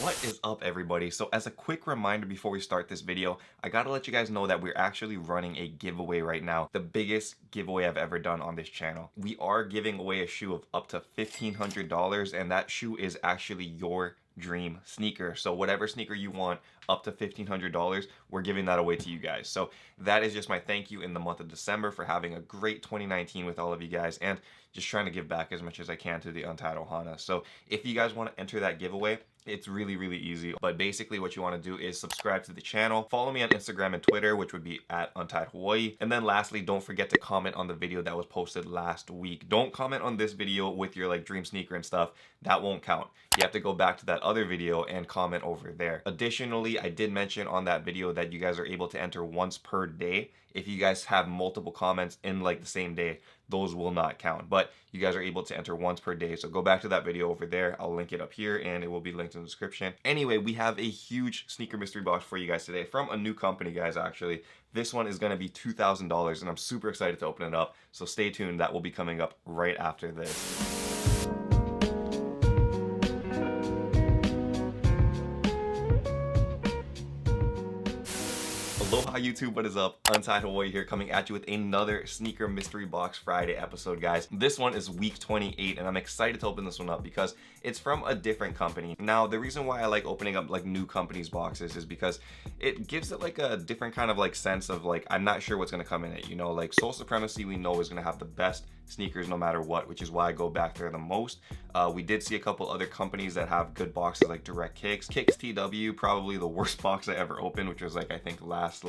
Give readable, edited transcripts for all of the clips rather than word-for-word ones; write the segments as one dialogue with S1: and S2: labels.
S1: What is up, everybody? So as a quick reminder before we start this video, I gotta let you guys know that we're actually running a giveaway right now, the biggest giveaway I've ever done on this channel. We are giving away a shoe of up to $1,500, and that shoe is actually your dream sneaker. So whatever sneaker you want, up to $1,500, we're giving that away to you guys. So that is just my thank you in the month of December for having a great 2019 with all of you guys, and just trying to give back as much as I can to the Untitled Hana. So if you guys want to enter that giveaway, it's really easy, but basically what you want to do is subscribe to the channel, follow me on Instagram and Twitter, which would be at Untitled Hawaii, and then lastly, don't forget to comment on the video that was posted last week. Don't comment on this video with your dream sneaker and stuff. That won't count. You have to go back to that other video and comment over there. Additionally, I did mention on that video that you guys are able to enter once per day. If you guys have multiple comments in the same day, those will not count, but you guys are able to enter once per day. So go back to that video over there. I'll link it up here and it will be linked in the description. Anyway, we have a huge sneaker mystery box for you guys today from a new company, guys. Actually, this one is going to be $2,000 and I'm super excited to open it up. So stay tuned. That will be coming up right after this. Aloha YouTube, what is up? Untitled Hawaii here, coming at you with another Sneaker Mystery Box Friday episode, guys. This one is week 28 and I'm excited to open this one up because it's from a different company. Now, the reason why I like opening up new companies boxes is because it gives it a different kind of sense of I'm not sure what's going to come in it, you know. Soul Supremacy we know is going to have the best sneakers no matter what, which is why I go back there the most. We did see a couple other companies that have good boxes like Direct Kicks TW, probably the worst box I ever opened, which was I think last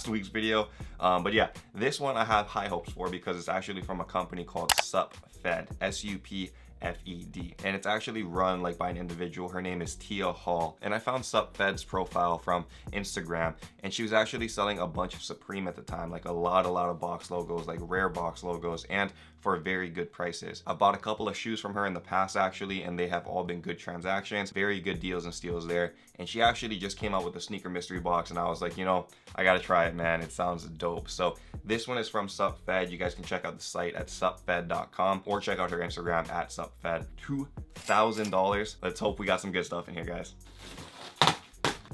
S1: week's video. But yeah, this one I have high hopes for because it's actually from a company called SupFed, SUPFED, and it's actually run by an individual. Her name is Tia Hall, and I found SupFed's profile from Instagram, and she was actually selling a bunch of Supreme at the time, a lot of box logos, rare box logos, and for very good prices. I bought a couple of shoes from her in the past actually, and they have all been good transactions, very good deals and steals there. And she actually just came out with a sneaker mystery box, and I was like, you know, I gotta try it, man. It sounds dope. So this one is from SupFed. You guys can check out the site at supfed.com or check out her Instagram at supfed. $2,000. Let's hope we got some good stuff in here, guys.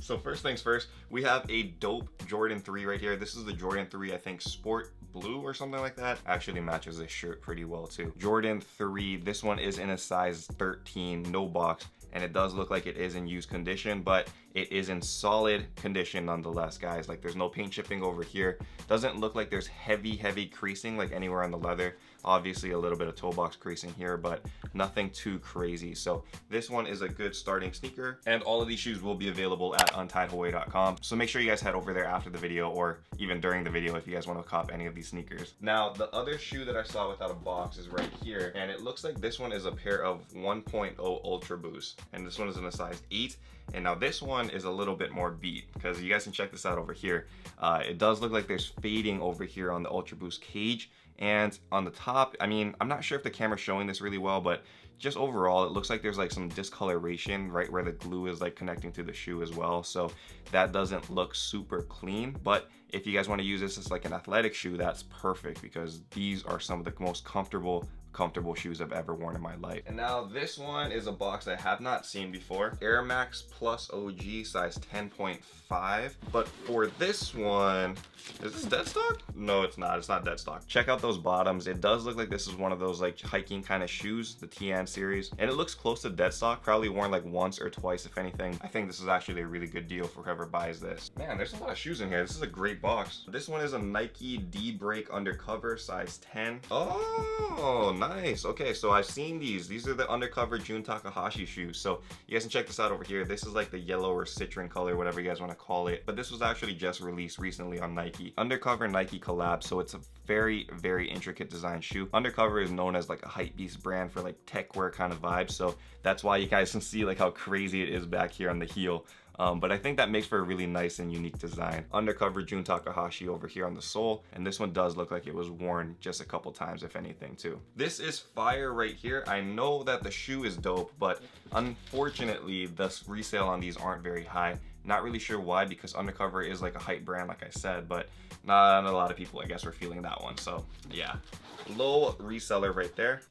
S1: So first things first, we have a dope Jordan 3 right here. This is the Jordan 3, I think Sport Blue or something like that. Actually matches this shirt pretty well too. Jordan 3, this one is in a size 13, no box, and it does look like it is in used condition, but it is in solid condition nonetheless, guys. There's no paint chipping over here. Doesn't look like there's heavy creasing anywhere on the leather. Obviously a little bit of toe box creasing here, but nothing too crazy. So this one is a good starting sneaker, and all of these shoes will be available at untitledhawaii.com. So make sure you guys head over there after the video or even during the video if you guys want to cop any of these sneakers. Now, the other shoe that I saw without a box is right here, and it looks like this one is a pair of 1.0 Ultra Boost, and this one is in a size 8. And now this one is a little bit more beat because you guys can check this out over here. It does look like there's fading over here on the Ultra Boost cage, and on the top, I mean, I'm not sure if the camera's showing this really well, but just overall, it looks like there's some discoloration right where the glue is connecting to the shoe as well. So that doesn't look super clean, but if you guys want to use this as an athletic shoe, that's perfect because these are some of the most comfortable shoes I've ever worn in my life. And now this one is a box I have not seen before. Air Max Plus OG size 10.5. But for this one, is this dead stock? No, it's not. It's not dead stock. Check out those bottoms. It does look like this is one of those hiking kind of shoes, the Tian series. And it looks close to dead stock, probably worn once or twice if anything. I think this is actually a really good deal for whoever buys this. Man, there's a lot of shoes in here. This is a great box. This one is a Nike D-Break Undercover size 10. Oh, nice. Okay, so I've seen these. These are the Undercover Jun Takahashi shoes. So you guys can check this out over here. This is the yellow or citron color, whatever you guys want to call it. But this was actually just released recently on Nike. Undercover Nike collab, so it's a very intricate design shoe. Undercover is known as a hypebeast brand for tech wear kind of vibes. So that's why you guys can see how crazy it is back here on the heel. But I think that makes for a really nice and unique design. Undercover Jun Takahashi over here on the sole, and this one does look like it was worn just a couple times if anything too. This is fire right here. I know that the shoe is dope, but unfortunately the resale on these aren't very high. Not really sure why, because Undercover is like a hype brand, like I said, but not a lot of people, I guess, were feeling that one. So yeah, low reseller right there.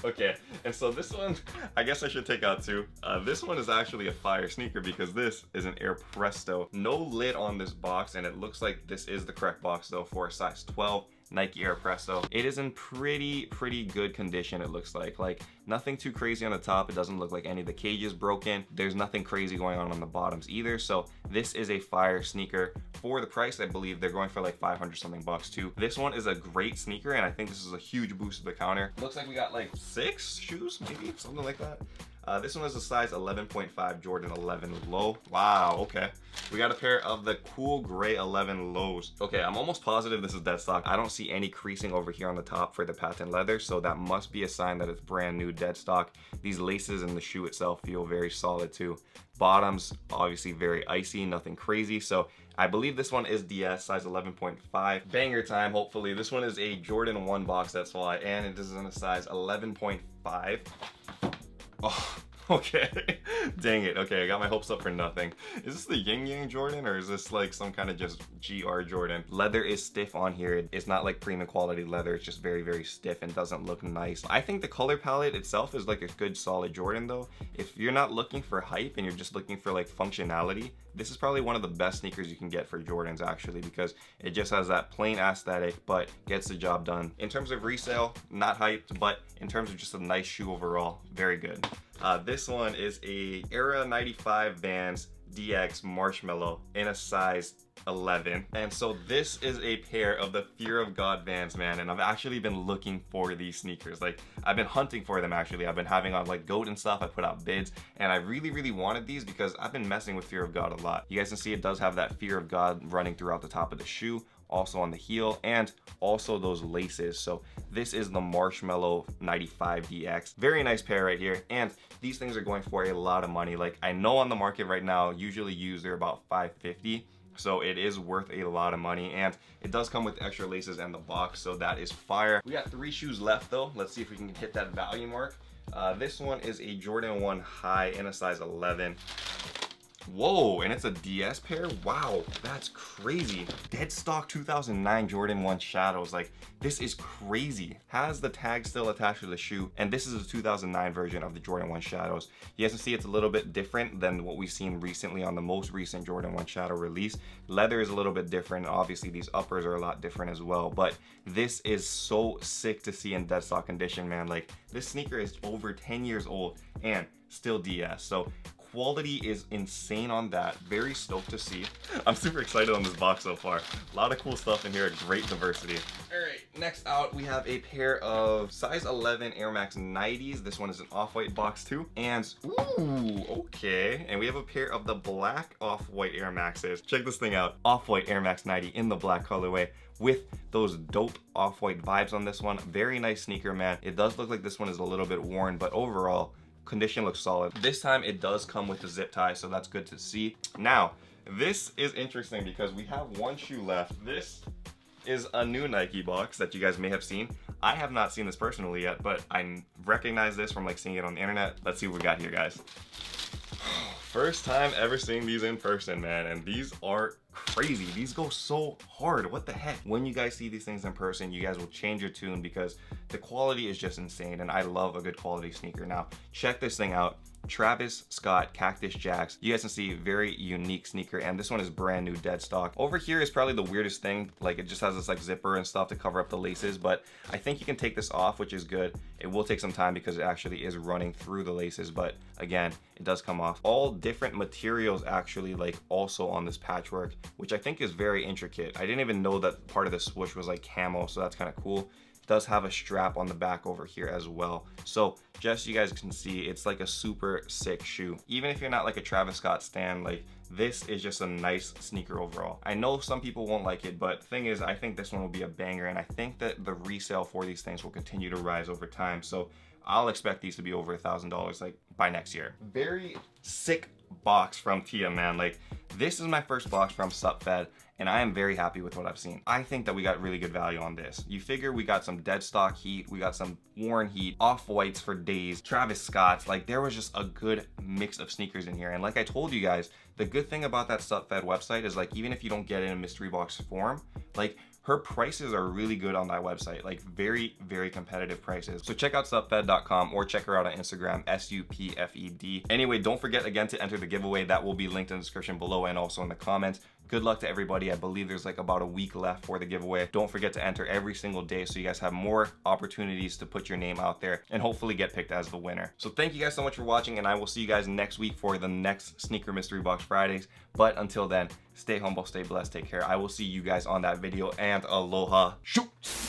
S1: Okay, and so this one, I guess I should take out too. This one is actually a fire sneaker because this is an Air Presto. No lid on this box, and it looks like this is the correct box though for a size 12 Nike Air Presto. It is in pretty good condition, it looks like nothing too crazy on the top. It doesn't look like any of the cages broken. There's nothing crazy going on the bottoms either. So this is a fire sneaker. For the price, I believe they're going for like 500 something bucks too. This one is a great sneaker, and I think this is a huge boost to the counter. Looks like we got like 6 shoes, maybe something like that. This one is a size 11.5 Jordan 11 low. Wow, okay. We got a pair of the cool gray 11 lows. Okay, I'm almost positive this is dead stock. I don't see any creasing over here on the top for the patent leather, so that must be a sign that it's brand new dead stock. These laces and the shoe itself feel very solid too. Bottoms, obviously very icy, nothing crazy. So I believe this one is DS, size 11.5. Banger time, hopefully. This one is a Jordan 1 box, that's why, and it is in a size 11.5. Oh, okay. Dang it. Okay, I got my hopes up for nothing. Is this the Yin Yang Jordan, or is this like some kind of just GR Jordan? Leather is stiff on here. It's not like premium quality leather. It's just very stiff and doesn't look nice. I think the color palette itself is like a good solid Jordan though. If you're not looking for hype and you're just looking for like functionality, this is probably one of the best sneakers you can get for Jordans actually, because it just has that plain aesthetic but gets the job done. In terms of resale, not hyped, but in terms of just a nice shoe overall, very good. This one is a Era 95 Vans DX Marshmallow in a size 11, and so this is a pair of the Fear of God Vans, man, and I've actually been looking for these sneakers. Like, I've been hunting for them actually. I've been having on like GOAT and stuff. I put out bids, and I really wanted these because I've been messing with Fear of God a lot. You guys can see it does have that Fear of God running throughout the top of the shoe, also on the heel, and also those laces. So this is the Marshmallow 95 DX. Very nice pair right here, and these things are going for a lot of money. Like, I know on the market right now, usually used, they're about $550. So it is worth a lot of money, and it does come with extra laces and the box, so that is fire. We got 3 shoes left though. Let's see if we can hit that value mark. This one is a Jordan 1 high in a size 11. Whoa, and it's a DS pair? Wow, that's crazy. Dead stock 2009 Jordan 1 Shadows. Like, this is crazy. Has the tag still attached to the shoe, and this is a 2009 version of the Jordan 1 Shadows. You guys can see it's a little bit different than what we've seen recently on the most recent Jordan 1 Shadow release. Leather is a little bit different. Obviously, these uppers are a lot different as well, but this is so sick to see in dead stock condition, man. Like, this sneaker is over 10 years old and still DS. So quality is insane on that. Very stoked to see. I'm super excited on this box so far. A lot of cool stuff in here, great diversity. All right, next out we have a pair of size 11 Air Max 90s. This one is an off-white box too. And ooh, okay. And we have a pair of the black off-white Air Maxes. Check this thing out. Off-white Air Max 90 in the black colorway with those dope off-white vibes on this one. Very nice sneaker, man. It does look like this one is a little bit worn, but overall, condition looks solid. This time it does come with a zip tie, so that's good to see. Now, this is interesting because we have 1 shoe left. This is a new Nike box that you guys may have seen. I have not seen this personally yet, but I recognize this from like seeing it on the internet. Let's see what we got here, guys. First time ever seeing these in person, man, and these are crazy. These go so hard. What the heck? When you guys see these things in person, you guys will change your tune because the quality is just insane, and I love a good quality sneaker. Now, check this thing out. Travis Scott Cactus Jacks. You guys can see very unique sneaker, and this one is brand new dead stock. Over here is probably the weirdest thing. Like, it just has this like zipper and stuff to cover up the laces, but I think you can take this off, which is good. It will take some time because it actually is running through the laces, but again, it does come off. All different materials actually, like, also on this patchwork, which I think is very intricate. I didn't even know that part of the swoosh was like camo, so that's kind of cool. Does have a strap on the back over here as well. So just so you guys can see, it's like a super sick shoe. Even if you're not like a Travis Scott stan, like, this is just a nice sneaker overall. I know some people won't like it, but the thing is, I think this one will be a banger, and I think that the resale for these things will continue to rise over time. So I'll expect these to be over $1,000 like by next year. Very sick box from Tia, man. Like, This is my first box from Supfed, and I am very happy with what I've seen. I think that we got really good value on this. You figure we got some dead stock heat, we got some worn heat, off-whites for days, Travis Scott's, like there was just a good mix of sneakers in here. And like I told you guys, the good thing about that Supfed website is like, even if you don't get it in a mystery box form, like her prices are really good on that website, like very, very competitive prices. So check out supfed.com or check her out on Instagram, SUPFED. Anyway, don't forget again to enter the giveaway. That will be linked in the description below and also in the comments. Good luck to everybody. I believe there's like about a week left for the giveaway. Don't forget to enter every single day so you guys have more opportunities to put your name out there and hopefully get picked as the winner. So thank you guys so much for watching, and I will see you guys next week for the next Sneaker Mystery Box Fridays. But until then, stay humble, stay blessed, take care. I will see you guys on that video, and aloha. Shoot!